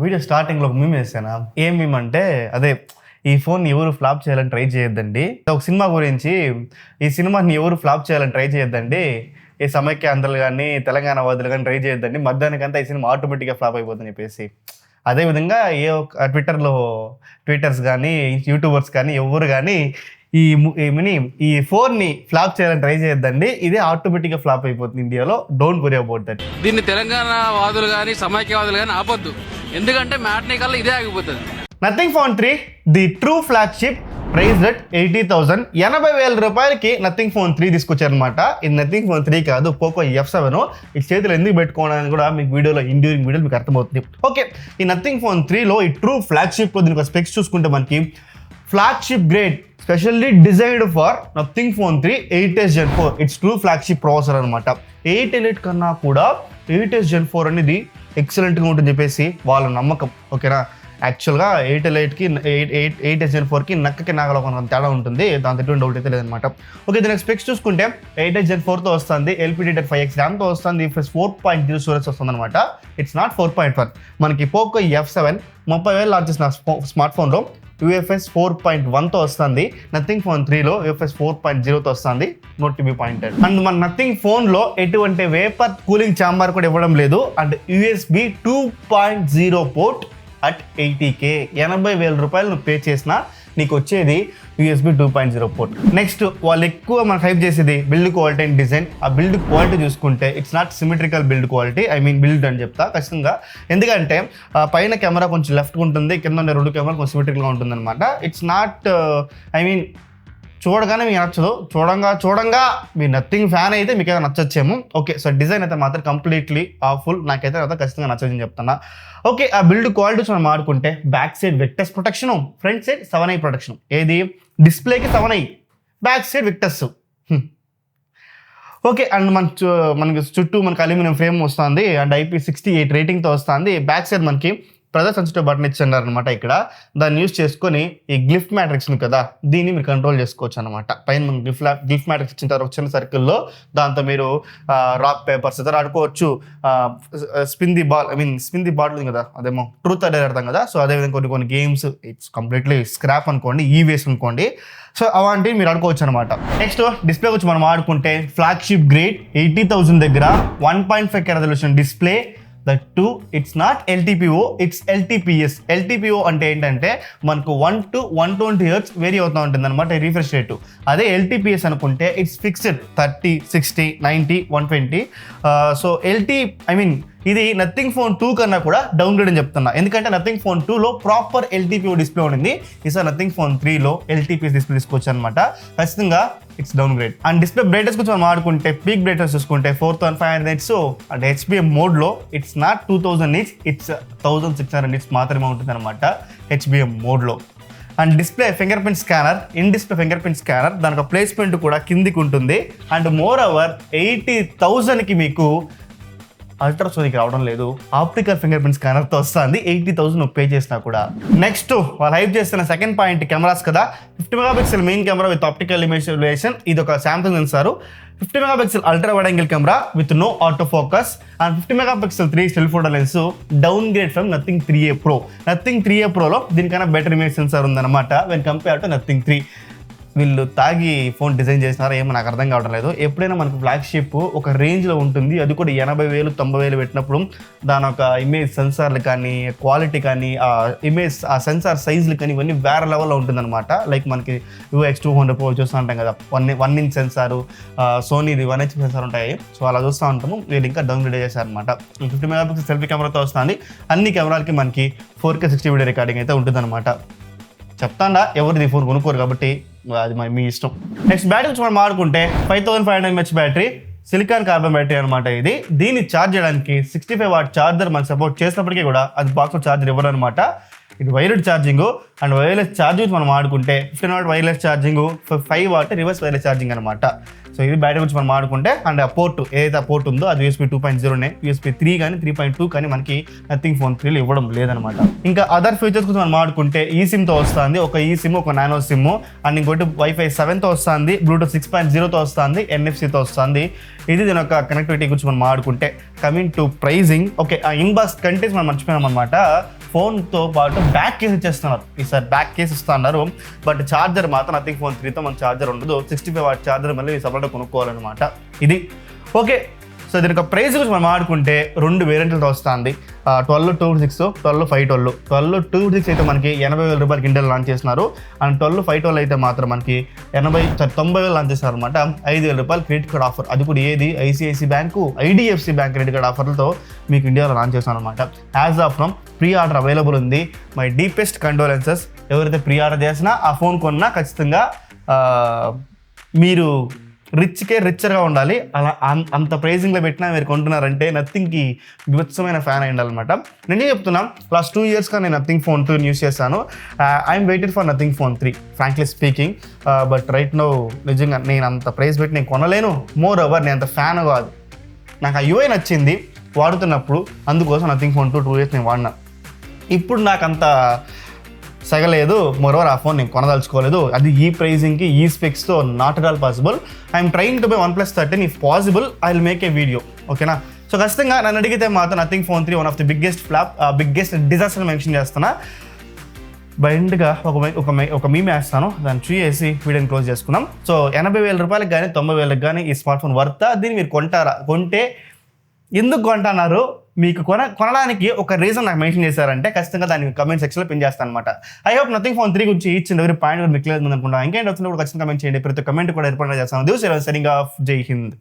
Video స్టార్టింగ్లో ఒక meme వేసాను. ఏం మీమ్ అంటే అదే ఈ ఫోన్ ఎవరు ఫ్లాప్ చేయాలని ట్రై చేయొద్దండి. ఒక సినిమా గురించి ఈ సినిమాని ఎవరు ఫ్లాప్ చేయాలని ట్రై చేయొద్దండి. ఈ సమైక్య ఆంధ్రులు కానీ తెలంగాణ వాదులు కానీ ట్రై చేయొద్దండి. మధ్యాహ్నానికంతా ఈ సినిమా ఆటోమేటిక్గా ఫ్లాప్ అయిపోతుందని చెప్పేసి. అదేవిధంగా ట్విట్టర్స్ కానీ యూట్యూబర్స్ కానీ ఎవరు కానీ ఈ ఫోన్ని ఫ్లాప్ చేయాలని ట్రై చేయొద్దండి. ఇదే ఆటోమేటిక్గా ఫ్లాప్ అయిపోతుంది ఇండియాలో. Don't worry about that. దీన్ని తెలంగాణ వాదులు కానీ సమైక్యవాదులు కానీ ఆపొద్దు. ఎందుకంటే మ్యాట్నీ కల్లా ఇదే ఆగిపోతుంది. Nothing phone 3 the true flagship price at 80,000 80,000 రూపాయలకి నథింగ్ ఫోన్ 3 తీసుకొచ్చారనమాట. ఇది నథింగ్ ఫోన్ 3 కాదు, పోకో F7. ఈ చేతులు ఎందుకు పెట్టుకోవడానికి కూడా మీకు డ్యూరింగ్ వీడియో మీకు అర్థమవుతుంది. ఓకే, ఈ నథింగ్ ఫోన్ 3లో ఈ ట్రూ ఫ్లాగ్షిప్లో దీనికి స్పెక్స్ చూసుకుంటే మనకి flagship grade specially designed for Nothing phone 3 8S Gen 4. It's true flagship processor అనమాట. 8 Elite కన్నా కూడా 8S Gen 4 అనేది ఎక్సలెంట్గా ఉంటుంది చెప్పేసి వాళ్ళ నమ్మకం. ఓకేనా, యాక్చువల్గా 8 Eliteకి 8S Gen 4కి నక్కకి నాగలో కొంత తేడా ఉంటుంది, దాంతో ఎటువంటి డౌట్ అయితే లేదనమాట. ఓకే, దీనికి స్పెక్స్ చూసుకుంటే 8S Gen 4తో వస్తుంది, LPDDR5X ర్యామ్తో వస్తుంది, 4.0 స్టోరేజ్ వస్తుంది అనమాట. It's not 4.1. మనకి పోకో F7 30,000 లాంచ్ చేసిన స్మార్ట్ ఫోన్లో UFS 4.1తో వస్తుంది. నథింగ్ ఫోన్ 3లో UFS 4.0తో వస్తుంది. Note to be pointed. And మన నథింగ్ ఫోన్లో ఎటువంటి వేపర్ కూలింగ్ ఛాంబర్ కూడా ఇవ్వడం లేదు. And USB 2.0 port at 80K 80,000 రూపాయలు నువ్వు పే చేసినా నీకు వచ్చేది USB 2.0 పోర్ట్. నెక్స్ట్ వాళ్ళు ఎక్కువ మనకు హైప్ చేసేది బిల్డ్ క్వాలిటీ అండ్ డిజైన్. ఆ బిల్డ్ క్వాలిటీ చూసుకుంటే it's not symmetrical build quality, build అని చెప్తా ఖచ్చితంగా. ఎందుకంటే పైన కెమెరా కొంచెం లెఫ్ట్గా ఉంటుంది, కింద ఉండే 2 కెమెరా కొంచెం సిమెట్రికల్గా ఉంటుంది అనమాట. ఇట్స్ నాట్ చూడగానే మీకు నచ్చదు, చూడంగా మీ నథింగ్ ఫ్యాన్ అయితే మీకు ఏదైనా నచ్చొచ్చేమో. ఓకే, సో డిజైన్ అయితే మాత్రం కంప్లీట్లీ ఫుల్ నాకైతే ఖచ్చితంగా నచ్చదని చెప్తున్నా. ఓకే, ఆ బిల్డ్ క్వాలిటీస్ మనం మాడుకుంటే back side Victus protection, front side 7i protection. ఏది డిస్ప్లేకి 7i, back side Victus. Okay, and మనకి చుట్టూ మనకి అల్యూమినియం ఫ్రేమ్ వస్తుంది అండ్ IP68 రేటింగ్తో వస్తుంది. బ్యాక్ సైడ్ మనకి ప్రెజర్ సెన్సిటివ్ బటన్ ఇచ్చారు అనమాట. ఇక్కడ దాన్ని యూజ్ చేసుకొని ఈ గ్లిఫ్ మ్యాట్రిక్స్ని కదా దీన్ని మీరు కంట్రోల్ చేసుకోవచ్చు అనమాట. పైన మనం గ్లిఫ్ మ్యాట్రిక్స్ ఇచ్చిన తర్వాత చిన్న సర్కిల్లో దాంతో మీరు రాక్ పేపర్స్ ఇతర ఆడుకోవచ్చు. స్పిన్ ది బాల్ ఉంది కదా, అదేమో ట్రూత్ అడే ఆడతాం కదా. సో అదేవిధంగా కొన్ని గేమ్స్ ఇట్స్ కంప్లీట్లీ స్క్రాప్ అనుకోండి, వేస్ అనుకోండి. సో అలాంటివి మీరు ఆడుకోవచ్చు అనమాట. నెక్స్ట్ డిస్ప్లే వచ్చి మనం ఆడుకుంటే ఫ్లాగ్షిప్ గ్రేడ్ 80,000 దగ్గర 1.5K resolution display. That to it's not LTPO, it's LTPS. LTPO అంటే ఏంటంటే మనకు 1 to 120 Hz వేరీ అవుతూ ఉంటుంది అనమాట రిఫ్రెష్ రేటు. అదే LTPS అనుకుంటే ఇట్స్ ఫిక్స్డ్ 30, 60, 90, 120. సో ఇది నథింగ్ ఫోన్ 2 కన్నా కూడా డౌన్ గ్రేడ్ అని చెప్తున్నా. ఎందుకంటే నథింగ్ ఫోన్ 2లో ప్రాపర్ LTPO డిస్ప్లే ఉండింది. ఈసారి నథింగ్ ఫోన్ 3లో LTPS డిస్ప్లే తీసుకోవచ్చు అనమాట. ఖచ్చితంగా it's down grade. And display brightness గురించి మనం ఆడుకుంటే పీక్ బ్రైట్నెస్ చూసుకుంటే 4500 nits. అండ్ HBM మోడ్లో it's not 2000 nits, it's 1600 nits మాత్రమే ఉంటుంది అనమాట HBM మోడ్లో. And display finger print scanner, in display finger print scanner, దానికి ప్లేస్మెంట్ కూడా కిందికి ఉంటుంది. అండ్ మోర్ ఓవర్ 80,000కి మీకు అల్ట్రాసోనిక్ రావడం లేదు, ఆప్టికల్ ఫింగర్ ప్రింట్ స్కానర్తో వస్తుంది. 80,000 పే చేసినా కూడా. నెక్స్ట్ వాళ్ళు హైప్ చేస్తున్న సెకండ్ పాయింట్ కెమెరాస్ కదా. 50 megapixel main camera with optical image stabilization. ఇది ఒక Samsung sensor. 50 megapixel ultra wide angle camera with no auto focus. And 50 megapixel 3 still photo lens. Downgrade from Nothing 3A Pro. Nothing 3A Proలో దీనికన్నా better image sensor ఉందన్నమాట when compare to Nothing 3. వీళ్ళు తాగి phone design చేసినారో ఏమో నాకు అర్థం కావడం లేదు. ఎప్పుడైనా మనకు ఫ్లాగ్షిప్ ఒక రేంజ్లో ఉంటుంది, అది కూడా 80,000, 90,000 పెట్టినప్పుడు దాని ఒక ఇమేజ్ సెన్సార్లు కానీ క్వాలిటీ కానీ ఆ సెన్సార్ సైజులు కానీ ఇవన్నీ వేరే లెవెల్లో ఉంటుందన్నమాట. లైక్ మనకి UX200 Pro చూస్తూ ఉంటాం కదా, 1 inch సెన్సారు, సోనీది 1 inch సెన్సార్ ఉంటాయి. సో అలా చూస్తూ ఉంటాము. వీళ్ళు ఇంకా డౌన్ గ్రేడ్ చేశారనమాట. 50 మెగాపిక్సెల్ సెల్ఫీ కెమెరాతో వస్తుంది. అన్ని కెమెరాలకి మనకి 4K 60 వీడియో రికార్డింగ్ అయితే ఉంటుందన్నమాట. చెప్తాండా ఎవరిది ఫోన్ కొనుక్కోరు కాబట్టి అది మీ ఇష్టం. నెక్స్ట్ బ్యాటరీ గురించి మనం మాట్లాడుకుంటే 5500 mAh battery, silicon carbon battery అనమాట ఇది. దీన్ని ఛార్జ్ చేయడానికి 65 watt ఛార్జర్ మనకు సపోర్ట్ చేసినప్పటికీ కూడా అది బాక్స్లో ఛార్జర్ ఇవ్వరు అనమాట. ఇది wired charging. And wireless charging మనం ఆడుకుంటే 15 what wireless charging, 5 what reverse wireless charging అనమాట. సో ఇది బ్యాటరీ గురించి మనం ఆడుకుంటే. అండ్ ఆ పోర్ట్ ఏదైతే ఆ పోర్ట్ ఉందో అది USB 2.0నే. USB 3 కానీ 3.2 కానీ మనకి నథింగ్ ఫోన్ 3లో ఇవ్వడం లేదనమాట. ఇంకా అదర్ ఫీచర్స్ గురించి మనం ఆడుకుంటే ఈ సిమ్తో వస్తుంది, ఒక ఈ సిమ్, ఒక నానో సిమ్. అండ్ ఇంకోటి Wi-Fi 7తో వస్తుంది, Bluetooth 6.0తో వస్తుంది, NFC తో వస్తుంది. ఇది దీని యొక్క కనెక్టివిటీ గురించి మనం ఆడుకుంటే. కమింగ్ టు ప్రైజింగ్, ఓకే ఆ ఇన్బాక్స్ కంటెంట్స్ మనం మర్చిపోయాం అనమాట. ఫోన్తో పాటు బ్యాక్ కేస్ ఇచ్చేస్తున్నారు. ఈసారి బ్యాక్ కేస్ ఇస్తున్నారు. బట్ ఛార్జర్ మాత్రం నథింగ్ ఫోన్ 3తో మనకు ఛార్జర్ ఉండదు. 65 వాట్ ఛార్జర్ మళ్ళీ సపరేట్గా కొనుక్కోవాలన్నమాట. ఇది ఓకే. సో దీని యొక్క ప్రైస్ గురించి మనం ఆడుకుంటే 2 వేరియంట్లతో వస్తుంది. 12/256, 12/512. 12/256 అయితే మనకి 80,000 రూపాయలకి ఇండియాలో లాంచ్ చేస్తున్నారు. అండ్ 12/512 అయితే మాత్రం మనకి 90,000 లాంచ్ చేస్తున్నారు అనమాట. 5,000 రూపాయలు క్రెడిట్ కార్డ్ ఆఫర్. అది కూడా ఏది ICICI bank, IDFC bank credit card ఆఫర్లతో మీకు ఇండియాలో లాంచ్ చేస్తున్నారు అనమాట. As of from pre order available ఉంది. My deepest condolences. ఎవరైతే ప్రీ ఆర్డర్ చేసినా ఆ ఫోన్ కొన్నా ఖచ్చితంగా మీరు రిచర్గా ఉండాలి. అలా అంత ప్రైజింగ్లో పెట్టినా మీరు కొంటున్నారంటే నథింగ్కి వివత్సమైన ఫ్యాన్ అయి ఉండాలన్నమాట. నేనే చెప్తున్నా, లాస్ట్ 2 ఇయర్స్గా నేను నథింగ్ ఫోన్ 2 యూస్ చేశాను. I'm waited for Nothing phone 3 frankly speaking. But right now నిజంగా నేను అంత ప్రైస్ పెట్టి నేను కొనలేను. మోర్ ఓవర్ నేను అంత ఫ్యాన్ కాదు. నాకు ఆ UI నచ్చింది వాడుతున్నప్పుడు, అందుకోసం నథింగ్ ఫోన్ 2 ఇయర్స్ నేను వాడినా. ఇప్పుడు నాకు అంత సగలేదు. మోరోవర్ ఆ ఫోన్ నేను కొనదలుచుకోలేదు. అది ఈ ప్రైజింగ్కి ఈ స్పెక్స్తో not at all possible. I'm trying to buy OnePlus 13. If possible I will make a video, ఓకేనా. సో ఖచ్చితంగా నన్ను అడిగితే మాత్రం Nothing phone 3 one of the biggest flop, biggest disaster mention చేస్తున్నా. బైండ్గా ఒక మీమ్ వేస్తాను, దాన్ని చూసి వీడియోని క్లోజ్ చేసుకున్నాం. సో 80,000 రూపాయలకి కానీ 90,000కి కానీ ఈ స్మార్ట్ ఫోన్ వర్తా? దీన్ని మీరు కొంటారా? కొంటే ఎందుకు కొంటున్నారు? మీకు కొనడానికి ఒక రీజన్ నాకు మెన్షన్ చేశారంటే ఖచ్చితంగా దాన్ని కమెంట్ సెక్షన్లో పిన్ చేస్తాను అనమాట. ఐ హోప్ నథింగ్ ఫోన్ 3 గురించి ఈచ్ అండ్ ఎవరీ పాయింట్ కూడా మీకు లేదు అనుకుంటా. ఇంకేంటి వచ్చినా కూడా ఖచ్చితంగా కమెంట్ చేయండి. ప్రతి కమెంట్ కూడా ఏర్పాటు చేస్తాను. This signing off. జై హింద్.